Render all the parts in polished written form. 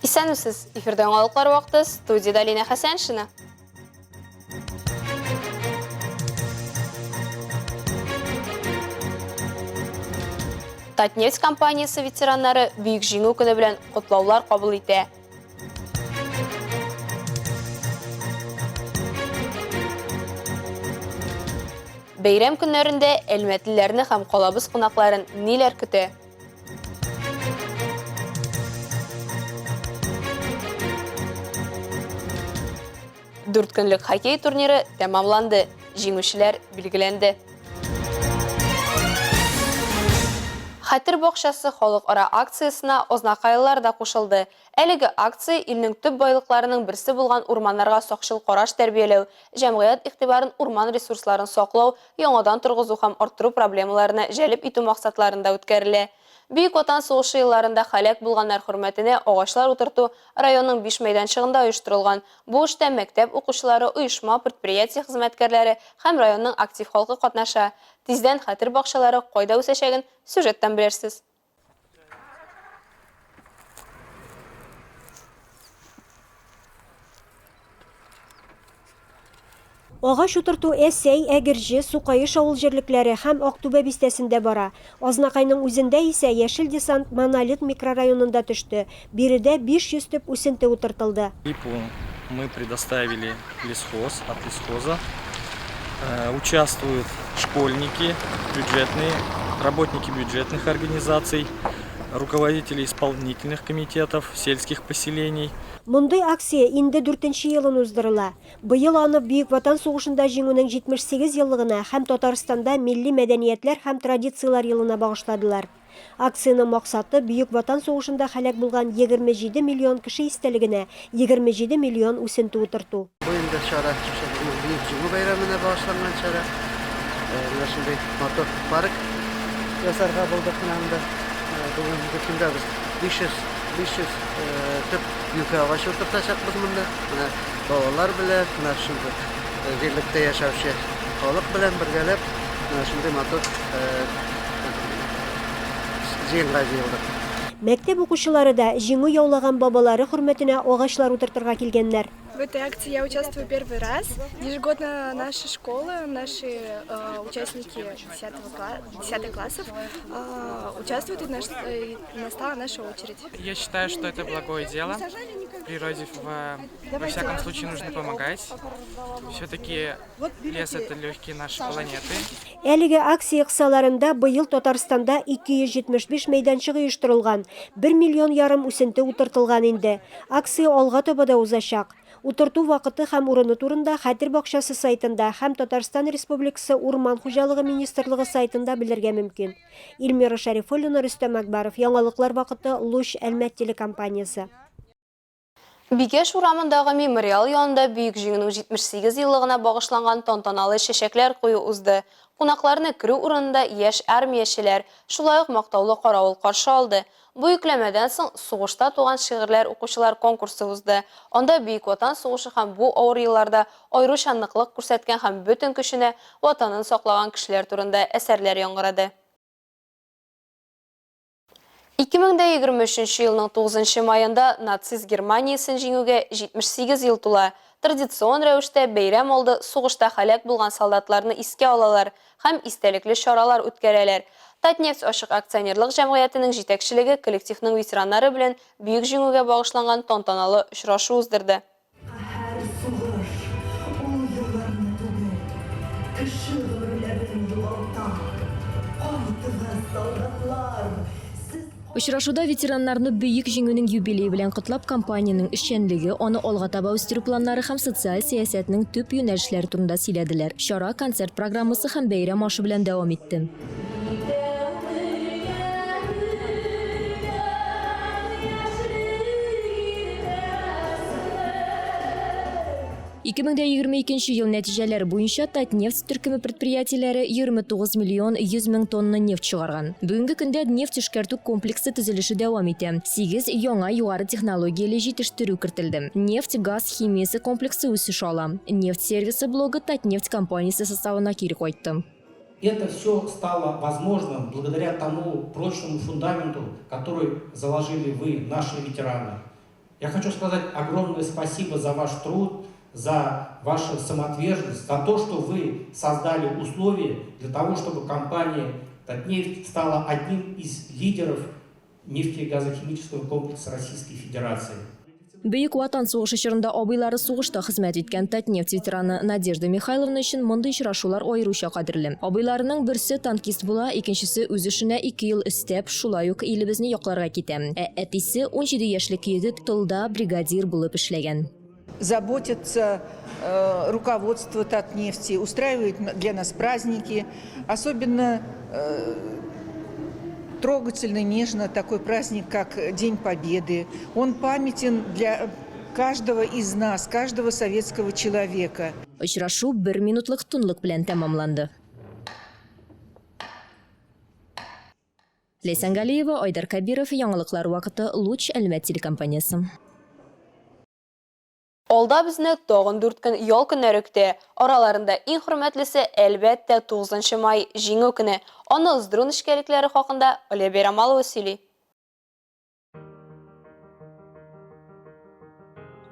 Исәнмесез, эфирдә аңлалыклар вакыты, студияда Лина Хәсәншина. Татнефть компаниясы ветераннары бүйік җиңү көне белән котлаулар кабул итә. Бәйрәм көннәрендә әлмәтлеләрне һәм калабыз кунакларын ниләр көтә? Дүрт көнлек хоккей турниры тәмамланды. Җиңүчеләр билгеләнде. Хәтер бакчасы халыкара акциясына ознакайлар да кушылды. Әлеге акция илнең төп байлыкларының берсе булган урманнарга сакчыл караш тәрбияләү, җәмгыять игътибарын урман ресурсларын саклау, яңадан торгызу һәм арттыру проблемаларына җәлеп итү максатларында үткәрелә. Бөек Ватан сугышы елларында һәлак булганнар хөрмәтенә агачлар утырту районның 5 мәйданчыгында оештырылган. Бу эштә мәктәп укучылары, оешма, предприятие хезмәткәрләре һәм районның актив халкы катнаша. Тиздән хәтер бакчалары кайда үсәчәген сюжеттан белерсез. Агач утырту Әсәй, Әгерҗе, Сукаеш авыл җирлекләре һәм Актүбә бистәсендә бара. Азнакайның үзендә исә Яшел десант Монолит микрорайонында төште. Биредә 500 төп үсенте утыртылды. Мы предоставили лесхоз, от лесхоза. Участвуют школьники, бюджетные, работники бюджетных организаций, руководители исполнительных комитетов, сельских поселений. Мондый акция инде 4-нче елын уздырыла. Быел аны Бөек Ватан сугышында җиңүнең 78 еллыгына һәм Татарстанда милли мәдәниятләр һәм традициялар елына багышладылар. Акцияның максаты Бөек Ватан сугышында һәлак булган 27 миллион кеше истәлегенә 27 миллион үсенте утырту. Bu yılda şara büyük җиңү бәйрәменә багышланган шара. Менә шундый матур парк ясарга булдык менә. Бүгенге көндә без 500 төп юк агач утыртачакбыз монда. Менә балалар белән, менә шундый җирлектә яшәүче халык белән бергәләп, менә шундый матур җыенга җыелдык. Мәктәп укучылары да җиңү яулаган бабалары хөрмәтенә агачлар утыртырга килгәннәр. В этой акции я участвую первый раз. Ежегодно наши школы, наши участники 10 классов участвуют, и настала наша очередь. Я считаю, что это благое дело. Природе во всяком случае нужно помогать. Все-таки лес — это легкие нашей планеты. Әлеге акция кысаларында быел Татарстанда 275 мәйданчык оештырылган, 1,5 миллион үсенте утыртылган инде. Акция алга таба да узачак. Утырту вакыты һәм урыны турында Хәтер бакчасы сайтында һәм Татарстан Республикасы Урман хуҗалыгы министрлыгы сайтында белергә мөмкин. Илмира Шәрифуллина, Рөстәм Әкбаров, яңалыклар вакыты, Луч, Әлмәт телекомпаниясе. Бигеш урамындагы мемориал янында бөек җиңүнең 78 еллыгына багышланган тантаналы чәчәкләр кую узды. Кунакларны керү урынында яшь армиячеләр, шулай ук мактаулы каравыл каршы алды. Бу йөкләмәдән соң сугышта туган шигырьләр укучылар конкурсы узды. Анда Бөек Ватан сугышы һәм бу авыр елларда аеруча ныклык күрсәткән һәм бөтен көченә ватанын саклаган кешеләр турында әсәрләр яңгырады. 2023 елның 9 маенда нацист Германиясын җиңүгә 78 ел тула. Традицион рәвештә бәйрәм алды сугышта һәлак булган солдатларны искә алалар һәм истәлекле чаралар үткәрәләр. Татнефть ашык акционерлык җәмгыятенең җитәкчелеге коллективның ветераннары белән бөек җиңүгә багышланган тантаналы очрашу уздырды. Очрашуда ветераннарны бөек җиңүнең юбилее белән котлап компаниянең эшчәнлеге, аны алга таба үстерү планнары һәм социаль сәясәтнең төп юнәлешләре турында сөйләделәр. Чара концерт программасы һәм бәйрәм ашы белән дәвам итте. 2022 ел нәтиҗәләре буенча Татнефть төркеме предприятиеләре 29 миллион 100 мең тонна нефть чыгарган. Бүгенге көндә нефть эшкәртү комплексы төзелеше дәвам итә. 8 яңа югары технологияле җитештерү кертелде. Нефть-газ химиясе комплексы үсеш ала. Нефть сервисы блогы Татнефть компаниясе составына кире кайтты. Это все стало возможным благодаря тому прочному фундаменту, который заложили вы, наши ветераны. Я хочу сказать огромное спасибо за ваш труд, за вашу самоотверженность, за то, что вы создали условия для того, чтобы компания «Татнефть» стала одним из лидеров нефти- и газохимического комплекса Российской Федерации. Бөек Ватан сугышы чорында абыйлары сугышта хезмәт иткән Татнефть ветераны Надежда Михайловна өчен мондый очрашулар аеруча кадерле. Абыйларының берсе танкист була, икенчесе үз эшенә 2 ел истәп, шулай ук илебезне якларга китә. Әтисе 17 яшьлек егет тылда бригадир булып эшләгән. Заботится руководство Татнефти, устраивает для нас праздники, особенно трогательно, нежно такой праздник, как День Победы. Он памятен для каждого из нас, каждого советского человека. Очрашу 1 минутлык тынлык белән тәмамланды. Лейсан Галиева, Айдар Кабиров, яңалыклар вакыты, Луч Әлмәт телекомпаниясы. Алда безне тагын 4 көн ял көннәре көтә. Араларында иң хөрмәтлесе әлбәттә 9 май җиңү көне. Аны уздыру нечкәлекләре хакында Алия Бәйрамалова сөйли.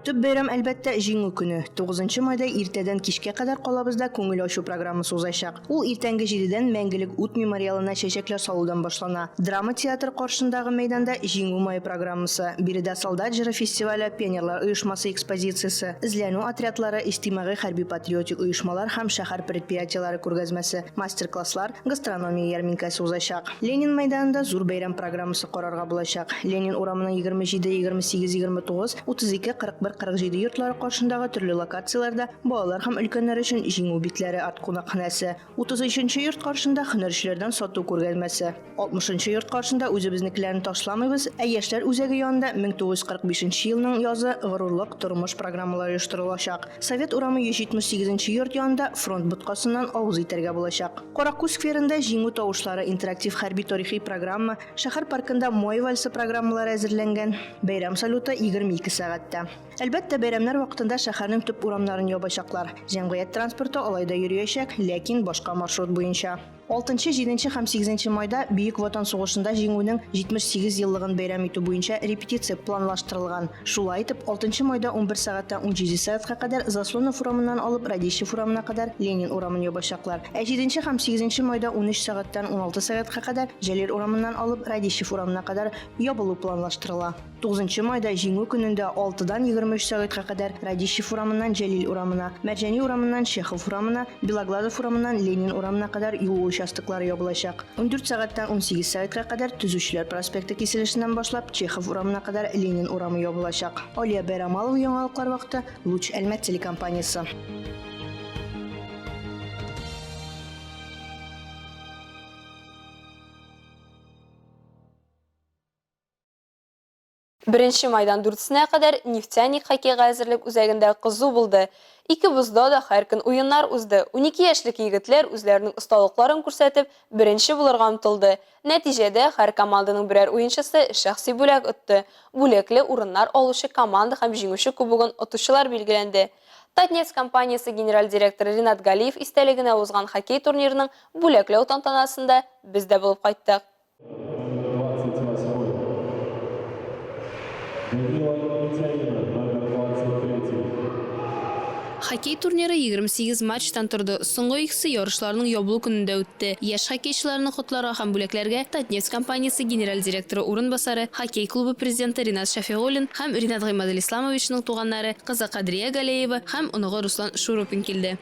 Төп бәйрәм әлбәттә җиңү көне. 9 майда иртәдән кичкә кадәр калабызда күңел ачу программасы узачак. Ул иртәнге 7дән Мәңгелек ут мемориалына чәчәкләр салудан башлана. Драма театры каршындагы мәйданда җиңү май программасы, биредә солдат җыры фестивале, пионерлар оешмасы экспозициясе, эзләнү отрядлары, истимагый хәрби-патриотик оешмалар һәм шәһәр предприятиеләре күргәзмәсе, мастер-класслар, гастрономия ярминкасы узачак. Ленин мәйданында зур бәйрәм программасы карарга булачак. Ленин урамының 27, 28, 29, 32, 41, 47 йортлары каршындагы төрле локацияләрдә балалар һәм өлкәннәр өчен җиңү битләре арт кунакханәсе, 33нчы йорт каршында һөнәрчеләрдән сату күргәзмәсе, 60нчы йорт каршында үзебезнекеләрне ташламыйбыз, ә яшьләр үзәге янында 1945 елның язы горурлык тормыш программалары оештырылачак. Совет урамы 178нчы йорт янында фронт боткасыннан авыз итәргә булачак. Каракүз скверында җиңү тавышлары интерактив хәрби-тарихи программа, шәһәр паркында май вальсы программалары әзерләнгән. Бәйрәм салюты 22 сәгатьтә. Әлбәттә, бәйрәмнәр вакытында шәһәрнең төп урамнарын ябачаклар. Җәмгыять транспорты алайда йөриячәк, ләкин башка маршрут буенча. 6, 7 һәм 8 майда Бөек Ватан сугышында җиңүнең 78 еллыгын бәйрәм итү буенча репетиция планлаштырылган. Шулай итеп, 6 майда 11 сәгатьтән 17 сәгатькә кадәр Заслонов урамыннан алып Радищев урамына кадәр Ленин урамын ябачаклар. Ә 7 һәм 8 майда 13 сәгатьтән 16 сәгатькә кадәр Җәлил урамыннан алып Радищев урамына кадәр ябылу планлаштырыла. 9 майда җиңү көнендә 6дан 23 сәгатькә кадәр Радищев урамыннан Җәлил урамына, Мәрҗани урамыннан Чехов урамына, Белогладов урамыннан Ленин урамына кадәр юл участоклары ябылачак. 14 сәгатьтән 18 сәгатькә кадәр Төзүчеләр проспекты киселешеннән башлап Чехов урамына кадәр Ленин урамы ябылачак. Алия Бәйрамалова, яңалыклар вакыты, Луч Әлмәт телекомпаниясы. Беренче майдан 4-сенә кадәр нефтяник хоккейга әзерлек үзәгендә кызу булды. Ике вузда да һәр көн уеннар узды. 12 яшьлек егетләр үзләренең осталыкларын күрсәтеп, беренче булырга омтылды. Нәтиҗәдә һәр команданың берәр уенчысы шәхси бүләк отты. Бүләкле урыннар алучы команда һәм җиңүче кубогын отучылар билгеләнде. Татнефть компаниясе генераль директоры Ринат Галиев истәлегенә узган хоккей турнирының бүләкләү тантанасында без дә булып кайттык. Хоккей турниры 28 матчтан торды. Соңгы икесе ярышларның ябылу көнендә үтте. Яшь хоккейчыларны котларга һәм бүләкләргә Татнефть компаниясе генераль директоры урынбасары, хоккей клубы президенты Ринат Шафиуллин һәм Ринат Гыймадилисламовичның туганнары кызы Кадрия Галеева һәм оныгы Руслан Шурупин килде.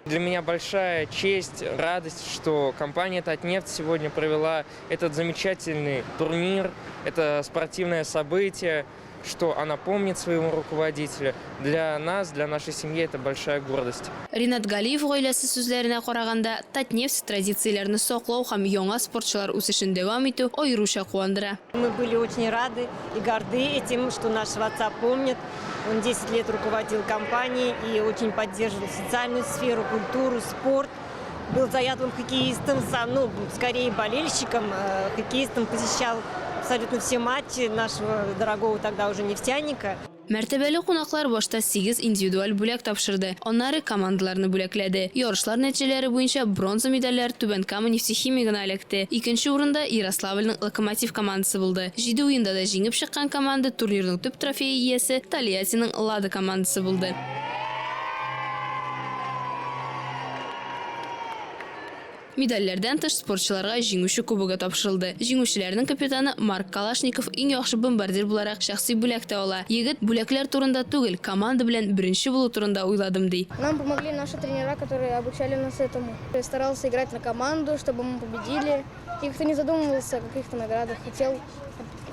Для меня большая честь, радость, что компания «Татнефть» сегодня провела этот замечательный турнир, это спортивное событие, что она помнит своего руководителя. Для нас, для нашей семьи это большая гордость. Ринат Галиев гаиләсе сүзләренә караганда, Татнефть традицияләрне саклау һәм яңа спортчылар үсешен дәвам итү аеруча куандыра. Мы были очень рады и горды этим, что нашего отца помнят. Он 10 лет руководил компанией и очень поддерживал социальную сферу, культуру, спорт. Был заядлым хоккеистом, скорее болельщиком, хоккеистом, посещал абсолютно все матчи нашего дорогого тогда уже нефтяника. Мәртәбәле кунаклар башта 8 индивидуаль бүләк тапшырды. Аннары командаларны бүләкләде. Ярышлар нәтиҗәләре буенча бронза медальләр Түбән Кама нефтехимигына эләкте. Икенче урында Ярославльнең Локомотив командасы булды. 7 уенда да җиңеп чыккан команда турнирның төп трофеи иясе Тольяттиның Лада командасы булды. Медальләрдән тыш спортчыларга җиңүче кубогы тапшырылды. Җиңүчеләрнең капитаны Марк Калашников иң яхшы бомбардир буларак шәхси бүләк тә ала. Егет бүләкләр турында түгел, команда белән беренче булу турында уйладым ди. Нам помогли наши тренера, которые обучали нас этому. Я старался играть на команду, чтобы мы победили. И как-то не задумывался о каких-то наградах.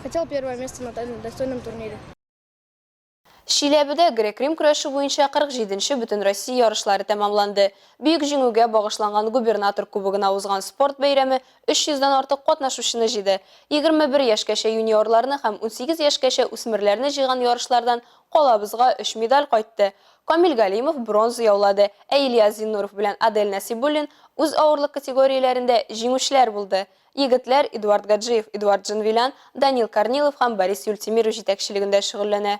Хотел первое место на достойном турнире. Шиләбедә грек-рим көрәше буенча 47-нче бөтен Россия ярышлары тәмамланды. Бөек җиңүгә багышланган губернатор кубогына узган спорт бәйрәме 300-дан артык катнашучыны җыйды. 21 яшькәчә юниорларны һәм 18 яшькәчә үсмерләрне җыйган ярышлардан калабызга 3 медаль кайтты. Камил Галимов бронза яулады, ә Илья Зиннуров белән Адель Насибуллин үз авырлык категорияләрендә җиңүчеләр булды. Егетләр Эдуард Гаджиев, Эдуард Джанвилян, Данил Корнилов һәм Борис Юльтимиров җитәкчелегендә шөгыльләнә.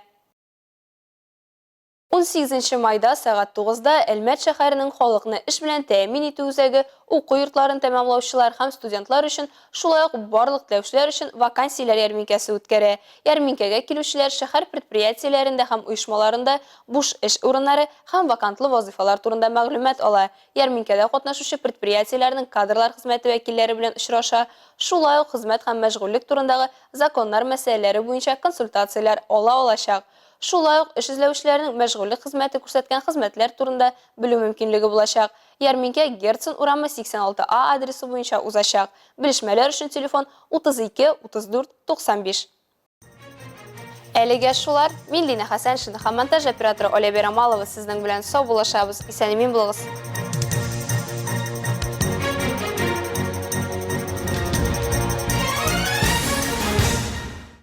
18 майда сәгать 9-да Әлмәт шәһәренең халыкны эш белән тәэмин итү үзәге уку йортларын тәмамлаучылар һәм студентлар өчен, шулай ук барлык теләүчеләр өчен вакансияләр ярминкәсе үткәрә. Ярминкәгә килүчеләр шәһәр предприятиеләрендә һәм оешмаларында буш эш урыннары һәм вакантлы вазифалар турында мәгълүмат ала. Ярминкәдә катнашучы предприятиеләрнең кадрлар хезмәте вәкилләре белән очраша, шулай ук хезмәт һәм мәшгульлек турындагы законнар мәсьәләләре буенча консультацияләр ала алачак. Шулай ук эш эзләүчеләрнең мәшгульлек хезмәте күрсәткән хезмәтләр турында белү мөмкинлеге булачак. Ярминкә Герцен урамы 86А адресы буенча узачак. Белешмәләр өчен телефон 32 34 95. Әлегә шулар. Мин Лина Хәсән, монтаж операторы Оля Берамалова сезнең белән сау булашабыз. Исән-имин булыгыз.